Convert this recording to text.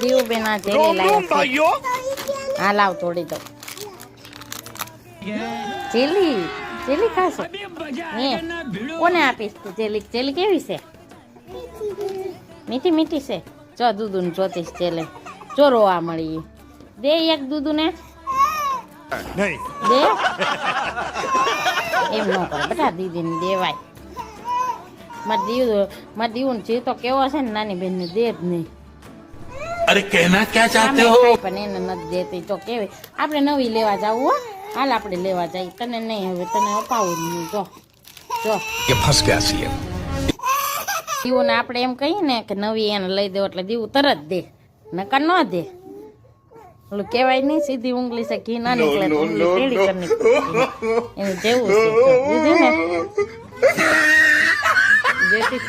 દીવું બેન આ જેલી લાવ્યા છે. હા લાવ તોડી દો. જેલી જેલી ખાશો? હે કોને આપીશ તું જેલી? જેલી કેવી છે? મીઠી મીઠી છે. જો દૂધુ ને જોતીશ જેલે. જો રોવા મળી. દે એક દૂધુ ને દે. એમ ન કરે બધા દીદી ને દેવાય. મારા દીવું ને જીવ તો કેવો છે ને નાની બેન ને દે જ નહીં. અરે કહેના ક્યાં ચાહતે હો? પણ એને નથી દેતી તો કેવી. આપણે નવી લેવા જાવું હો. હાલ આપણે લેવા જઈએ. તને નહીં હવે તને અપાવું જ નહીં. જો જો કે ફસ ગયા છીએ. દીવુંને આપણે એમ કહીએ ને કે નવી એને લઈ દો એટલે દીવું તરત દે, નકર ન દે. ઓલું કહેવાય નહીં સીધી ઉંગલી છે ઘી ના નીકળે તો ઉંગલી ટેડી કરી નીકળે. એનું જેવું છે. દીધું ને જેથી